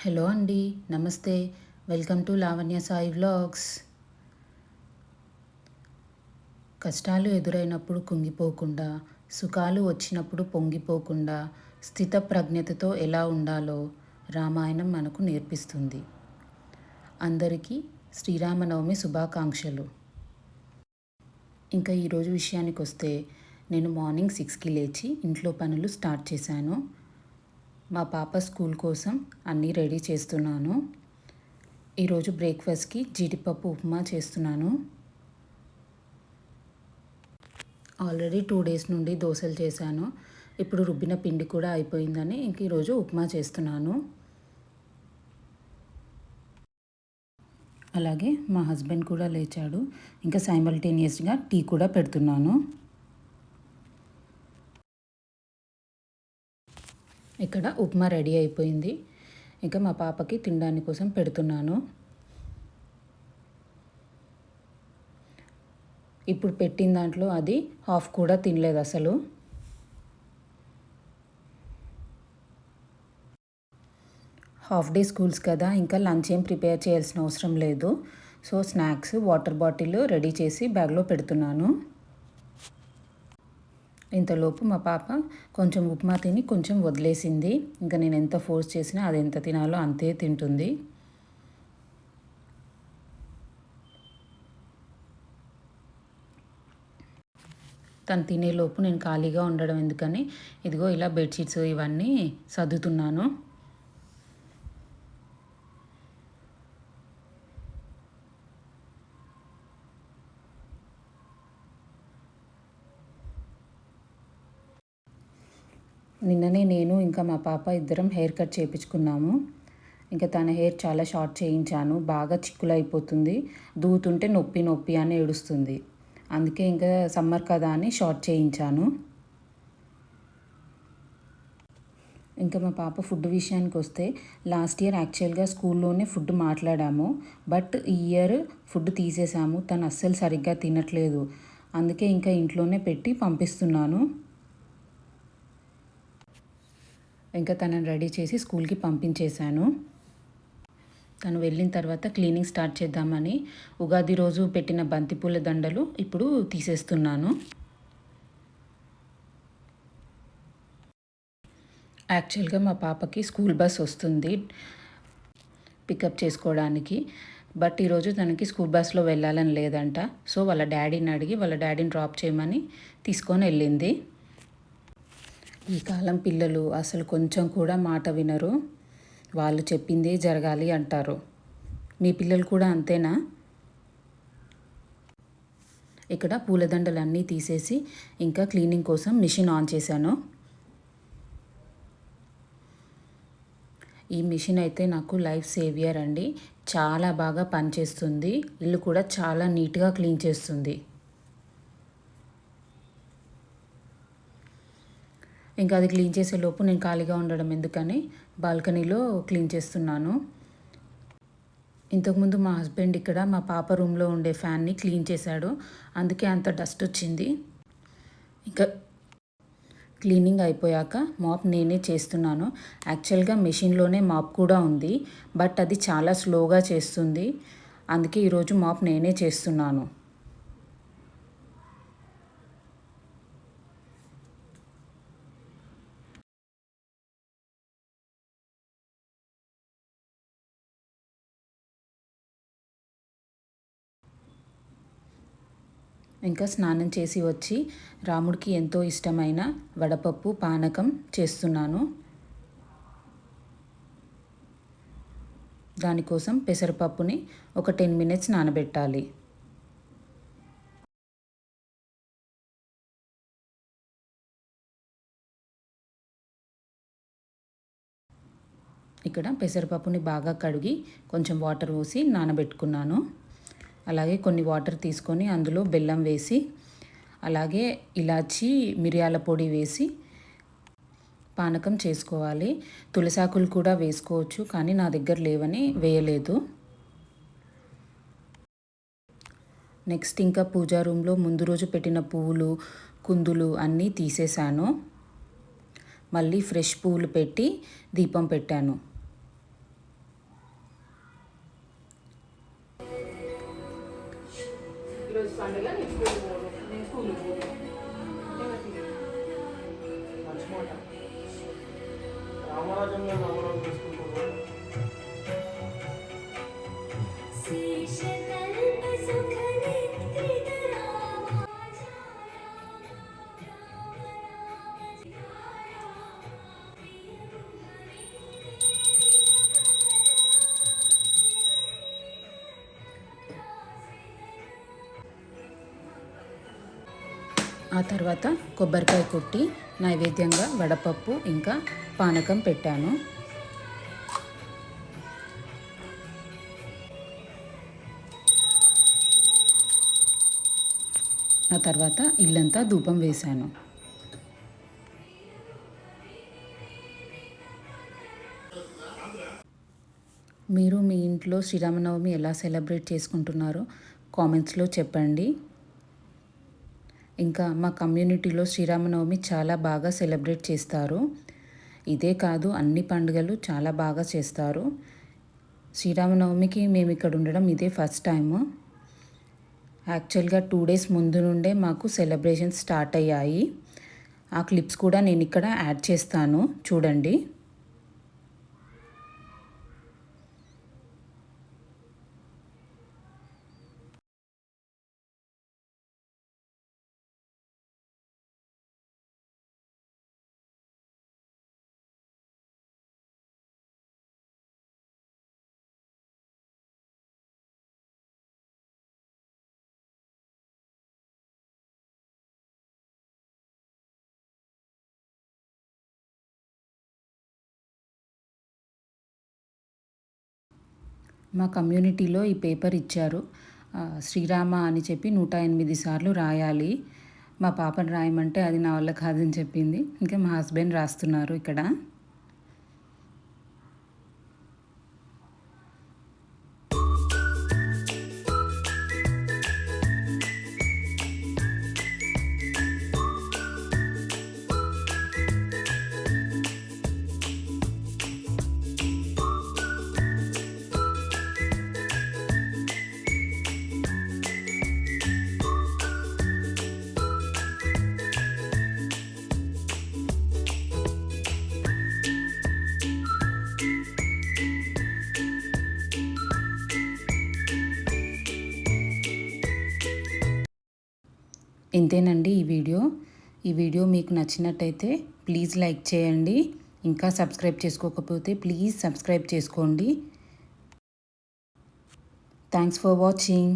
Hello అండి. నమస్తే. Welcome to Lavanya Sai vlogs. కష్టాలు ఎదురైనప్పుడు కుంగిపోకుండా, సుఖాలు వచ్చినప్పుడు పొంగిపోకుండా, స్థితప్రజ్ఞతతో ఎలా ఉండాలో రామాయణం మనకు నేర్పిస్తుంది. అందరికీ శ్రీరామనవమి శుభాకాంక్షలు. ఇంకా ఈరోజు విషయానికొస్తే, నేను మార్నింగ్ 6కి లేచి ఇంట్లో పనులు స్టార్ట్ చేశాను. మా పాప స్కూల్ కోసం అన్నీ రెడీ చేస్తున్నాను. ఈరోజు బ్రేక్ఫాస్ట్కి జీడిపప్పు ఉప్మా చేస్తున్నాను. ఆల్రెడీ 2 డేస్ నుండి దోశలు చేశాను. ఇప్పుడు రుబ్బిన పిండి కూడా అయిపోయిందని ఇంక ఈరోజు ఉప్మా చేస్తున్నాను. అలాగే మా హస్బెండ్ కూడా లేచాడు. ఇంకా సైమల్టేనియస్గా టీ కూడా పెడుతున్నాను. ఇక్కడ ఉప్మా రెడీ అయిపోయింది. ఇంకా మా పాపకి తినడానికి కోసం పెడుతున్నాను. ఇప్పుడు పెట్టిన దాంట్లో అది హాఫ్ కూడా తినలేదు అసలు. హాఫ్ డే స్కూల్స్ కదా, ఇంకా లంచ్ ఏం ప్రిపేర్ చేయాల్సిన అవసరం లేదు. So snacks, water bottle ready చేసి బ్యాగ్లో పెడుతున్నాను. ఇంతలోపు మా పాప కొంచెం ఉప్మా తిని కొంచెం వదిలేసింది. ఇంకా నేను ఎంత ఫోర్స్ చేసినా అది ఎంత తినాలో అంతే తింటుంది. తను తినేలోపు నేను ఖాళీగా ఉండడం ఎందుకని ఇదిగో ఇలా బెడ్షీట్స్ ఇవన్నీ సర్దుతున్నాను. నిన్ననే నేను ఇంకా మా పాప ఇద్దరం హెయిర్ కట్ చేయించుకున్నాము. ఇంకా తన హెయిర్ చాలా షార్ట్ చేయించాను. బాగా చిక్కులు అయిపోతుంది, దూతుంటే నొప్పి నొప్పి అని ఏడుస్తుంది. అందుకే ఇంకా సమ్మర్ కదా అని షార్ట్ చేయించాను. ఇంకా మా పాప ఫుడ్ విషయానికి వస్తే, లాస్ట్ ఇయర్ యాక్చువల్గా స్కూల్లోనే ఫుడ్ మాట్లాడాము. బట్ ఈ ఇయర్ ఫుడ్ తీసేసాము. తను అస్సలు సరిగ్గా తినట్లేదు. అందుకే ఇంకా ఇంట్లోనే పెట్టి పంపిస్తున్నాను. ఇంకా తనని రెడీ చేసి స్కూల్కి పంపించేశాను. తను వెళ్ళిన తర్వాత క్లీనింగ్ స్టార్ట్ చేద్దామని ఉగాది రోజు పెట్టిన బంతిపూల దండలు ఇప్పుడు తీసేస్తున్నాను. యాక్చువల్గా మా పాపకి స్కూల్ బస్ వస్తుంది పికప్ చేసుకోవడానికి. బట్ ఈరోజు తనకి స్కూల్ బస్లో వెళ్ళాలని లేదంట. సో వాళ్ళ డాడీని అడిగి వాళ్ళ డాడీని డ్రాప్ చేయమని తీసుకొని వెళ్ళింది. ఈ కాలం పిల్లలు అసలు కొంచెం కూడా మాట వినరు. వాళ్ళు చెప్పిందే జరగాలి అంటారు. మీ పిల్లలు కూడా అంతేనా? ఇక్కడ పూలదండలన్నీ తీసేసి ఇంకా క్లీనింగ్ కోసం మిషన్ ఆన్ చేశాను. ఈ మిషన్ అయితే నాకు లైఫ్ సేవియర్ అండి. చాలా బాగా పనిచేస్తుంది. ఇల్లు కూడా చాలా నీట్గా క్లీన్ చేస్తుంది. ఇంకా అది క్లీన్ చేసేలోపు నేను ఖాళీగా ఉండడం ఎందుకని బాల్కనీలో క్లీన్ చేస్తున్నాను. ఇంతకుముందు మా హస్బెండ్ ఇక్కడ మా పాప రూమ్లో ఉండే ఫ్యాన్ని క్లీన్ చేశాడు. అందుకే అంత డస్ట్ వచ్చింది. ఇంకా క్లీనింగ్ అయిపోయాక మాప్ నేనే చేస్తున్నాను. యాక్చువల్గా మెషిన్లోనే మాప్ కూడా ఉంది. బట్ అది చాలా స్లోగా చేస్తుంది. అందుకే ఈరోజు మాప్ నేనే చేస్తున్నాను. ఇంకా స్నానం చేసి వచ్చి రాముడికి ఎంతో ఇష్టమైన వడపప్పు పానకం చేస్తున్నాను. దానికోసం పెసరపప్పుని ఒక 10 మినిట్స్ నానబెట్టాలి. ఇక్కడ పెసరపప్పుని బాగా కడిగి కొంచెం వాటర్ పోసి నానబెట్టుకున్నాను. అలాగే కొన్ని వాటర్ తీసుకొని అందులో బెల్లం వేసి, అలాగే ఇలాచి మిరియాల పొడి వేసి పానకం చేసుకోవాలి. తులసాకులు కూడా వేసుకోవచ్చు, కానీ నా దగ్గర లేవని వేయలేదు. నెక్స్ట్ ఇంకా పూజా రూమ్లో ముందు రోజు పెట్టిన పువ్వులు, కుందులు అన్నీ తీసేశాను. మళ్ళీ ఫ్రెష్ పువ్వులు పెట్టి దీపం పెట్టాను. ఆ తర్వాత కొబ్బరికాయ కొట్టి నైవేద్యంగా వడపప్పు ఇంకా పానకం పెట్టాను. ఆ తర్వాత ఇల్లంతా ధూపం వేశాను. మీరు మీ ఇంట్లో శ్రీరామనవమి ఎలా సెలబ్రేట్ చేసుకుంటున్నారో కామెంట్స్లో చెప్పండి. ఇంకా మా కమ్యూనిటీలో శ్రీరామనవమి చాలా బాగా సెలబ్రేట్ చేస్తారు. ఇదే కాదు, అన్ని పండుగలు చాలా బాగా చేస్తారు. శ్రీరామనవమికి మేము ఇక్కడ ఉండడం ఇదే ఫస్ట్ టైము. యాక్చువల్గా 2 days ముందు నుండే మాకు సెలబ్రేషన్స్ స్టార్ట్ అయ్యాయి. ఆ క్లిప్స్ కూడా నేను ఇక్కడ యాడ్ చేస్తాను, చూడండి. మా కమ్యూనిటీలో ఈ పేపర్ ఇచ్చారు. శ్రీరామ అని చెప్పి 108 సార్లు రాయాలి. మా పాపను రాయమంటే అది నా వల్ల కాదని చెప్పింది. ఇంకా మా హస్బెండ్ రాస్తున్నారు ఇక్కడ. ఇంతేనండి ఈ వీడియో మీకు నచ్చినట్టయితే ప్లీజ్ లైక్ చేయండి. ఇంకా సబ్స్క్రైబ్ చేసుకోకపోతే ప్లీజ్ సబ్స్క్రైబ్ చేసుకోండి. Thanks for watching.